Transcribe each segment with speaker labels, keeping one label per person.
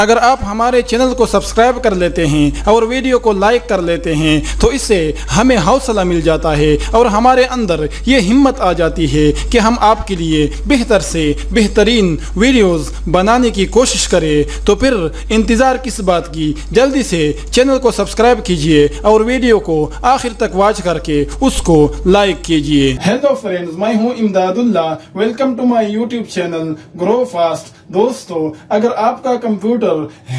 Speaker 1: اگر آپ ہمارے چینل کو سبسکرائب کر لیتے ہیں اور ویڈیو کو لائک کر لیتے ہیں تو اس سے ہمیں حوصلہ مل جاتا ہے اور ہمارے اندر یہ ہمت آ جاتی ہے کہ ہم آپ کے لیے بہتر سے بہترین ویڈیوز بنانے کی کوشش کریں۔ تو پھر انتظار کس بات کی، جلدی سے چینل کو سبسکرائب کیجئے اور ویڈیو کو آخر تک واچ کر کے اس کو لائک کیجئے۔ ہیلو فرینڈز، میں ہوں Imdad Ullah, welcome to my YouTube channel grow fast. دوستو، اگر آپ کا کمپیوٹر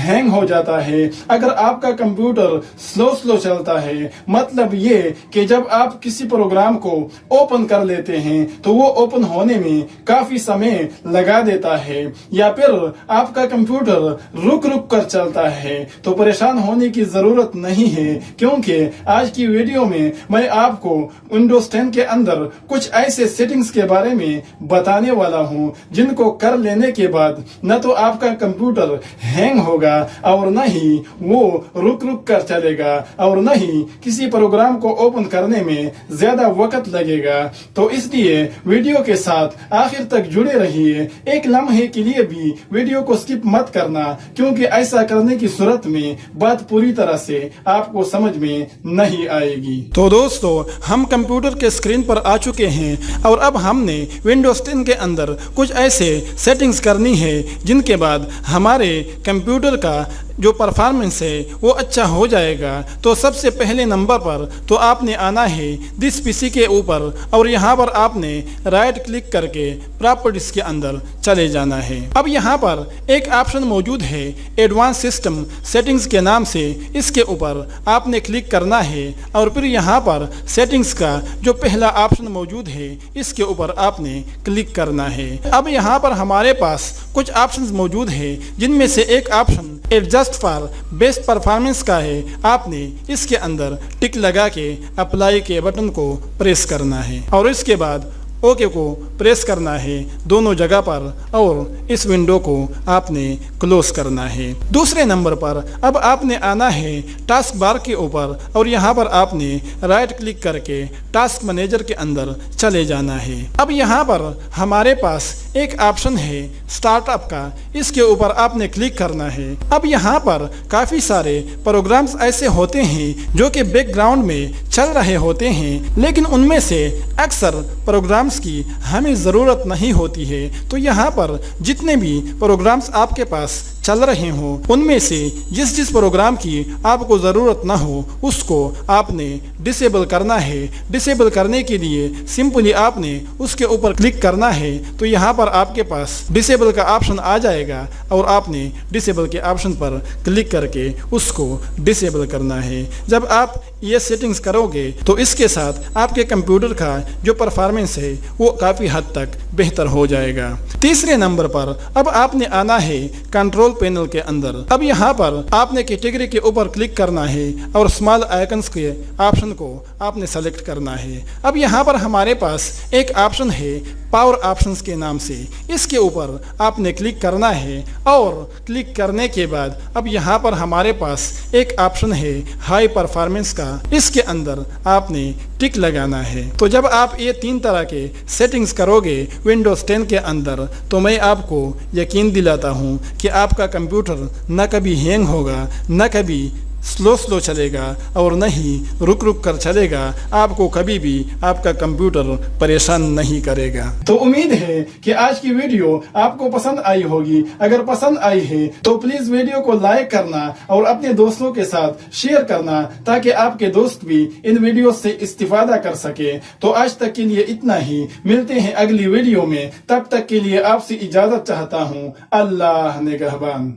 Speaker 1: ہینگ ہو جاتا ہے، اگر آپ کا کمپیوٹر سلو چلتا ہے، مطلب یہ کہ جب آپ کسی پروگرام کو اوپن کر لیتے ہیں تو وہ اوپن ہونے میں کافی سمے لگا دیتا ہے، یا پھر آپ کا کمپیوٹر رک کر چلتا ہے، تو پریشان ہونے کی ضرورت نہیں ہے، کیونکہ آج کی ویڈیو میں آپ کو ونڈوز 10 کے اندر کچھ ایسے سیٹنگز کے بارے میں بتانے والا ہوں جن کو کر لینے کے بعد نہ تو آپ کا کمپیوٹر ہینگ ہوگا اور نہ ہی وہ رک کر چلے گا اور نہ ہی کسی پروگرام کو اوپن کرنے میں زیادہ وقت لگے گا۔ تو اس لیے ویڈیو کے ساتھ آخر تک جڑے رہیے، ایک لمحے کے لیے بھی ویڈیو کو سکپ مت کرنا، کیونکہ ایسا کرنے کی صورت میں بات پوری طرح سے آپ کو سمجھ میں نہیں آئے گی۔ تو دوستو، ہم کمپیوٹر کے اسکرین پر آ چکے ہیں اور اب ہم نے ونڈوز 10 کے اندر کچھ ایسے سیٹنگز کرنی ہے جن کے بعد ہمارے کمپیوٹر کا جو پرفارمنس ہے وہ اچھا ہو جائے گا۔ تو سب سے پہلے نمبر پر تو آپ نے آنا ہے دس پی سی کے اوپر اور یہاں پر آپ نے رائٹ کلک کر کے پراپرٹیز کے اندر چلے جانا ہے۔ اب یہاں پر ایک آپشن موجود ہے ایڈوانس سسٹم سیٹنگز کے نام سے، اس کے اوپر آپ نے کلک کرنا ہے اور پھر یہاں پر سیٹنگز کا جو پہلا آپشن موجود ہے اس کے اوپر آپ نے کلک کرنا ہے۔ اب یہاں پر ہمارے پاس کچھ آپشنز موجود ہیں جن میں سے ایک option adjust for best performance کا ہے، آپ نے اس کے اندر ٹک لگا کے اپلائی کے بٹن کو پریس کرنا ہے اور اس کے بعد اوکے کو پریس کرنا ہے دونوں جگہ پر اور اس ونڈو کو آپ نے کلوز کرنا ہے۔ دوسرے نمبر پر اب آپ نے آنا ہے ٹاسک بار کے اوپر اور یہاں پر آپ نے رائٹ کلک کر کے ٹاسک مینیجر کے اندر چلے جانا ہے۔ اب یہاں پر ہمارے پاس ایک آپشن ہے سٹارٹ اپ کا، اس کے اوپر آپ نے کلک کرنا ہے۔ اب یہاں پر کافی سارے پروگرامز ایسے ہوتے ہیں جو کہ بیک گراؤنڈ میں چل رہے ہوتے ہیں، لیکن ان میں سے اکثر پروگرامز کی ہمیں ضرورت نہیں ہوتی ہے۔ تو یہاں پر جتنے بھی پروگرامز آپ کے پاس چل رہے ہوں ان میں سے جس پروگرام کی آپ کو ضرورت نہ ہو اس کو آپ نے ڈسیبل کرنا ہے۔ ڈسیبل کرنے کے لیے سمپلی آپ نے اس کے اوپر کلک کرنا ہے تو یہاں پر آپ کے پاس ڈسیبل کا آپشن آ جائے گا اور آپ نے ڈسیبل کے آپشن پر کلک کر کے اس کو ڈسیبل کرنا ہے۔ جب آپ یہ سیٹنگز کرو گے تو اس کے ساتھ آپ کے کمپیوٹر کا جو پرفارمنس ہے وہ کافی حد تک بہتر ہو جائے گا۔ تیسرے نمبر پر اب آپ نے آنا ہے کنٹرول پینل کے اندر۔ اب یہاں پر آپ نے کیٹیگری کے اوپر کلک کرنا ہے اور اسمال آئیکنز کے آپشن کو آپ نے سلیکٹ کرنا ہے۔ اب یہاں پر ہمارے پاس ایک آپشن ہے پاور آپشنز کے نام سے، اس کے اوپر آپ نے کلک کرنا ہے اور کلک کرنے کے بعد اب یہاں پر ہمارے پاس ایک آپشن ہے ہائی پرفارمنس کا، اس کے اندر آپ نے ٹک لگانا ہے۔ تو جب آپ یہ تین طرح کے سیٹنگز کرو گے ونڈوز 10 کے اندر تو میں آپ کو یقین دلاتا ہوں کہ آپ کا کمپیوٹر نہ کبھی ہینگ ہوگا، نہ کبھی سلو چلے گا اور نہ ہی رک کر چلے گا، آپ کو کبھی بھی آپ کا کمپیوٹر پریشان نہیں کرے گا۔ تو امید ہے کہ آج کی ویڈیو آپ کو پسند آئی ہوگی۔ اگر پسند آئی ہے تو پلیز ویڈیو کو لائک کرنا اور اپنے دوستوں کے ساتھ شیئر کرنا تاکہ آپ کے دوست بھی ان ویڈیو سے استفادہ کر سکے۔ تو آج تک کے لیے اتنا ہی، ملتے ہیں اگلی ویڈیو میں، تب تک کے لیے آپ سے اجازت چاہتا ہوں۔ اللہ نگہبان۔